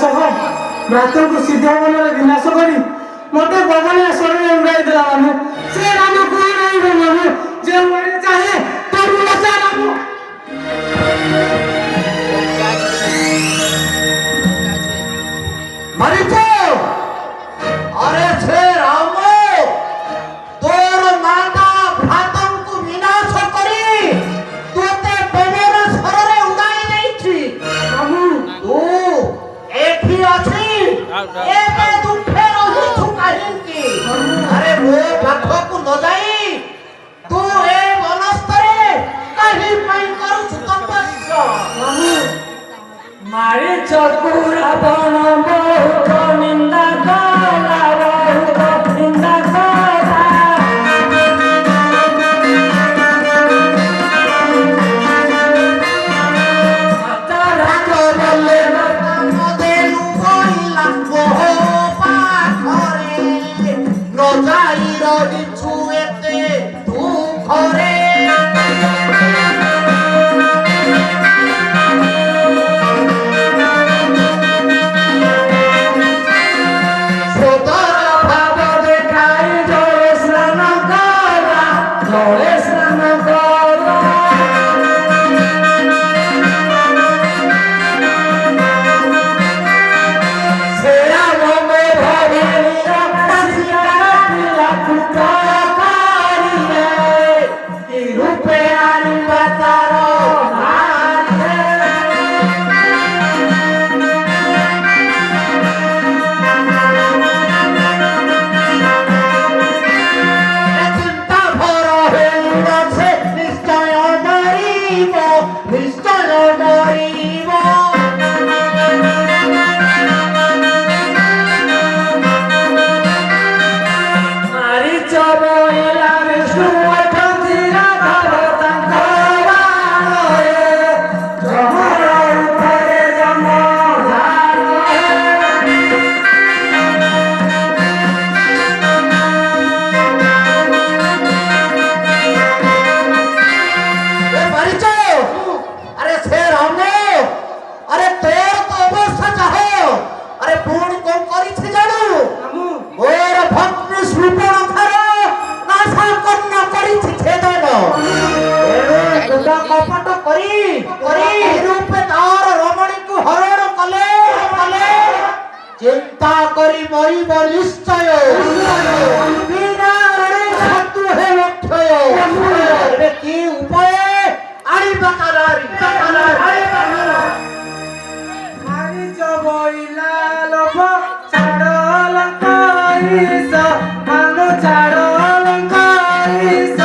सह भ्रातु को सिद्ध मन विनाश करी मत बगल स्वर उड़ाई देला मामू से राम को नहीं मामू जो मरे चाहे तो बचा राम मरी तो अरे छे राम तोर माता भ्रातन को विनाश करी तोते बेमेर सररे उड़ाई देछि मामू तू एठी अछि एबे दुखे रही छु काहिंकी अरे वो पाखो को न जाई तू ए वनस्तरे काहि पई करू छु तपस्या मामू मारे चकुरा बन बहुत निंदा कला बहुत निंदा कला तारा चले देनु बोइला ओ पाखरे न जाई रही छु एते दुखरे चिंता करी मरी निश्चय बिना शत्रु हे लक्षय एबे की उपाय आड़ी बकारारी मारी चबइला लोभ छाड़ल काईस मानो छाड़ल काईस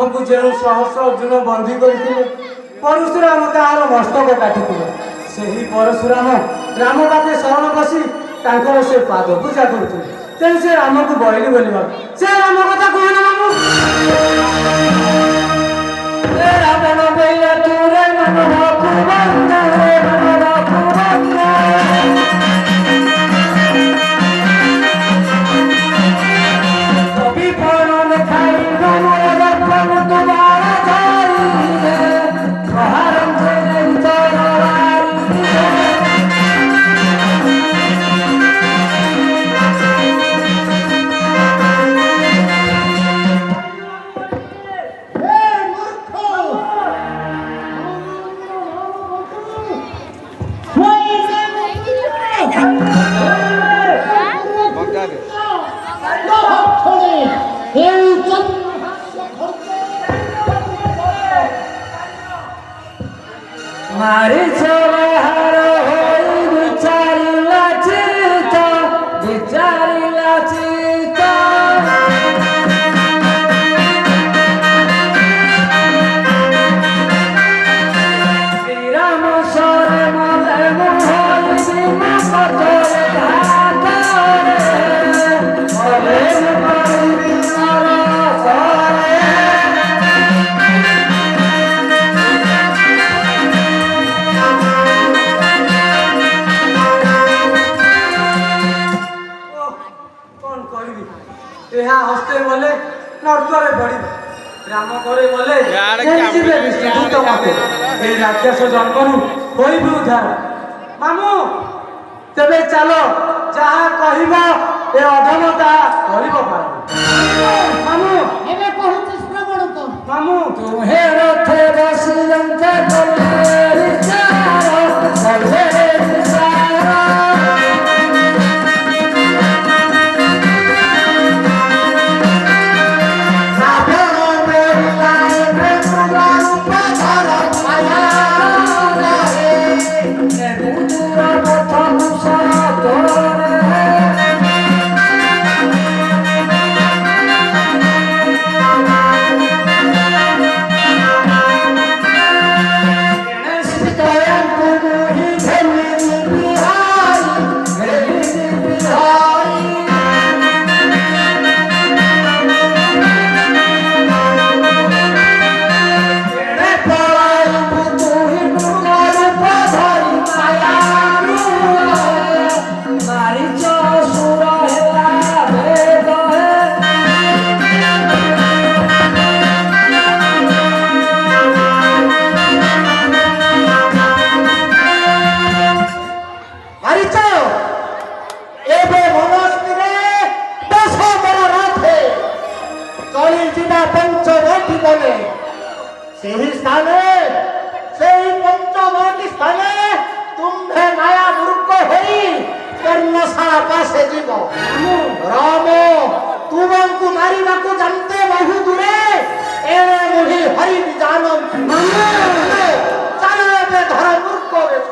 ରାମକୁ ଯେଉଁ ସହସ୍ର ଅର୍ଜୁନ ବନ୍ଦୀ କରିଥିଲେ ପରଶୁରାମ ତାହାର ମସ୍ତକ କାଟିଥିଲେ। ସେହି ପରଶୁରାମ ରାମ ପାଖେ ଶରଣ ବସି ତାଙ୍କର ସେ ପାଦ ପୂଜା କରୁଥିଲେ। ତେଣୁ ସେ ରାମକୁ ବଳିଲି ବୋଲି ଭାବ। ସେ ରାମ କଥା କୁହନ ମାମୁ। ରାବଣ ବଇଲା ତୁରେ ମନକୁ ବନ୍ଧ ରେ ମନକୁ ବନ୍ଧ। କବି ପଣ ଖାଇ ରମଣ ରକମ ତୁମାର ଧାରିଲେ ପ୍ରହାରಂ ରେ ତରବାରି। मारी छोरे हर होई विचारिला चिता विचारिला चिता। श्रीराम सोरे मले मोहई बिना पतोरे घाटरे मले मोहई बिना सोरे। ଏହା ହସ୍ତେ ଗଲେ ନର୍କରେ ପଡ଼ିବେ, ରାମ করে বলে ଯିବେ ବିଷ୍ଣୁଦୂତ ମତେ। এই ରାକ୍ଷସ ଜନ୍ମରୁ ହୋଇବି ଉଦ୍ଧାର। ମାମୁ ତେବେ ଚାଲ, ଯାହା କହିବ ଏ ଅଧମ ତାହା କରିବ ପାର। ମାମୁ ଏବେ କହୁଛି ଶ୍ରବଣ କର। ମାମୁ ତୁମେ ରଥେ ବସିଲନ୍ତେ କଲେ ବିଚାର କଲେ ବିଚାର। ସେହି ପଞ୍ଚମଟି ସ୍ଥାନେ ତୁମ୍ଭେ ମାୟା ମୂର୍ଖ ହୋଇ କର୍ଣ୍ଣଶାଳା ପାଶେ ଯିବ। ରାମ ତୁମକୁ ମାରିବାକୁ ଜାଣତେ ବହୁ ଦୂରେ ଏଣେ ମୁଢି ହରି ଜାନନ୍ତି। ଚାଲ ଏବେ ଧର ମୂର୍ଖ ବେଶ।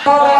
ହା